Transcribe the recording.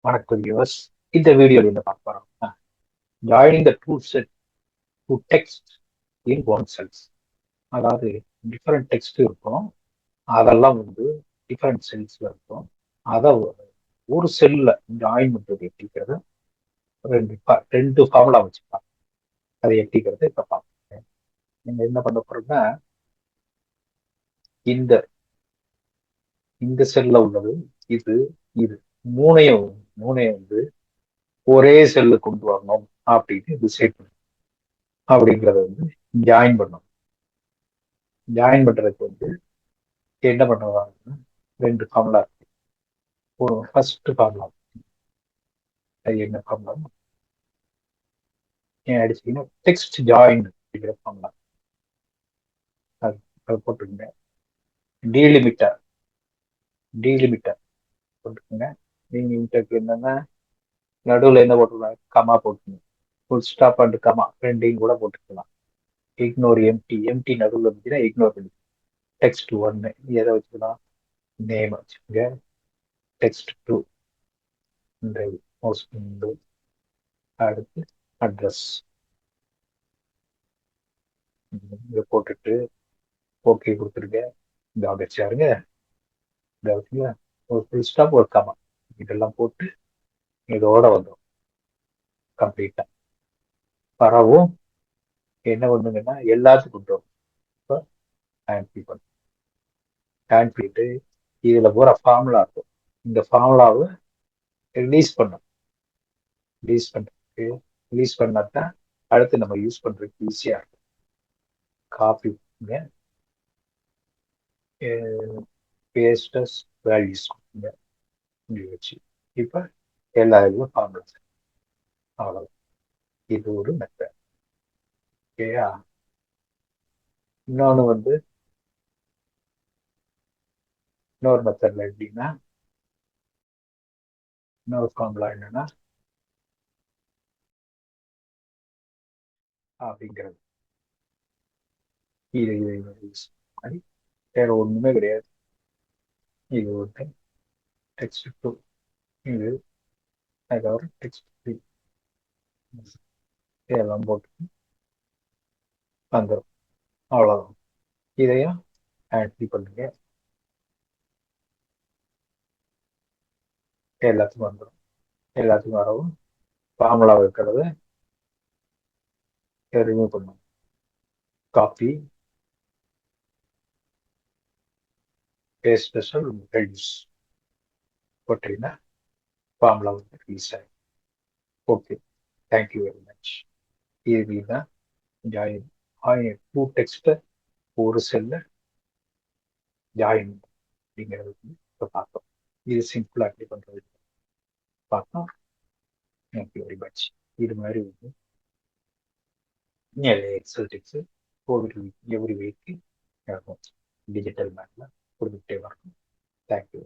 வணக்கம் வியூவர்ஸ். இந்த வீடியோல என்ன பார்க்க போறோம்னா joining the two set to text in one cells. அதாவது டிஃப்ரெண்ட் டெக்ஸ்ட் இருக்கும், அதெல்லாம் டிஃப்ரெண்ட் செல்ஸ்ல இருக்கும். அதை ஒரு செல்ல ஜாயின் பண்றது எப்படிங்கிறது ரெண்டு ஃபார்முலா வச்சுக்கலாம். அதை எப்படிங்கிறது இப்ப பார்ப்போம். நீங்க என்ன பண்ண போறோம்னா இந்த இந்த செல்ல உள்ளது இது இது மூணையும் மூணையும் ஒரே செல்லு கொண்டு வரணும் அப்படின்னு டிசைட் பண்ணணும். அப்படிங்கிறத ஜாயின் பண்ணணும். ஜாயின் பண்றதுக்கு என்ன பண்ணுவாங்கன்னா ரெண்டு ஃபார்முலா இருக்கு. ஒரு ஃபர்ஸ்ட் ஃபார்முலா, அது என்ன ஃபார்முலா ஏன் அடிச்சீங்கன்னா டெக்ஸ்ட் ஜாயின் அப்படிங்கிற ஃபார்முலா. அது அது போட்டுக்கோங்க. டீலிமிட்டர் டீலிமிட்டர் போட்டுக்கோங்க. நீங்க இன்டர்க்கு என்னன்னா நடுவில் என்ன போட்டுக்கலாம், கமா போட்டுக்கணும். ஃபுல் ஸ்டாப் அண்ட் கமா ரெண்டையும் கூட போட்டுக்கலாம். இக்னோர் எம்டி எம்டி நடுவில் இருந்துச்சுன்னா இக்னோர் பண்ணி டெக்ஸ்ட் ஒன்னு எதை வச்சுக்கலாம், நேம் வச்சுக்கோங்க. டெக்ஸ்ட் டூ இந்த அடுத்து அட்ரஸ் இதை போட்டுட்டு ஓகே கொடுத்துருங்க. இந்த வச்சாருங்க. இந்த ஒரு ஃபுல் ஸ்டாப் ஒரு கமா இதெல்லாம் போட்டு இதோட வந்துடும் கம்ப்ளீட்டா. பரவும் என்ன பண்ணுங்கன்னா எல்லாத்துக்கும் கொண்டு வரும். இப்போ ஹேண்ட் பண்ணும். ஹேண்ட் பண்ணிட்டு இதுல பூரா ஃபார்முலா இருக்கும். இந்த ஃபார்முலாவை ரிலீஸ் பண்ணும். ரிலீஸ் பண்றதுக்கு ரிலீஸ் பண்ணாதான் அடுத்து நம்ம யூஸ் பண்றதுக்கு ஈஸியா இருக்கும். காப்பி பேஸ்டஸ் வேல்யூஸ் வச்சு இப்ப எல்லா இதுவும் ஃபார்முலா அவ்வளவு. இது ஒரு மெத்தட். ஓகேயா? இன்னொன்னு இன்னொரு மெத்தட்ல எப்படின்னா இன்னொரு ஃபார்முலா என்னன்னா அப்படிங்கிறது இது இது யூஸ் பண்ணி வேற ஒண்ணுமே கிடையாது. இது ஒரு டெக்ஸ்ட் டூ, இது ஒரு டெக்ஸ்ட் த்ரீ, இதெல்லாம் போட்டு வந்துடும். அவ்வளவுதான். இதையும் ஆட் பண்ணுங்க. எல்லாத்துக்கும் வந்துடும். எல்லாத்துக்கும் வரவும் ஃபார்முலா இருக்கிறத ரிமூவ் பண்ணும். காப்பி பேஸ்ட் ஸ்பெஷல் ரெடியூஸ் போட்டீங்கன்னா ஃபார்முலா ரிலீஸ் ஆகும். Okay, thank you very much. இதுதான் ஜாயின் டூ டெக்ஸ்ட் ஒரு செல்ல ஜாயின் அப்படிங்கிறது இப்போ பார்த்தோம். இது சிம்பிளா எப்படி பண்றது பார்த்தோம். Thank you very much. இது மாதிரி நிறைய எக்ஸல் டிப்ஸ் எவ்ரி வீக் இருக்கும். டிஜிட்டல் மேப்ல கொடுத்துட்டே வரணும். தேங்க்யூ.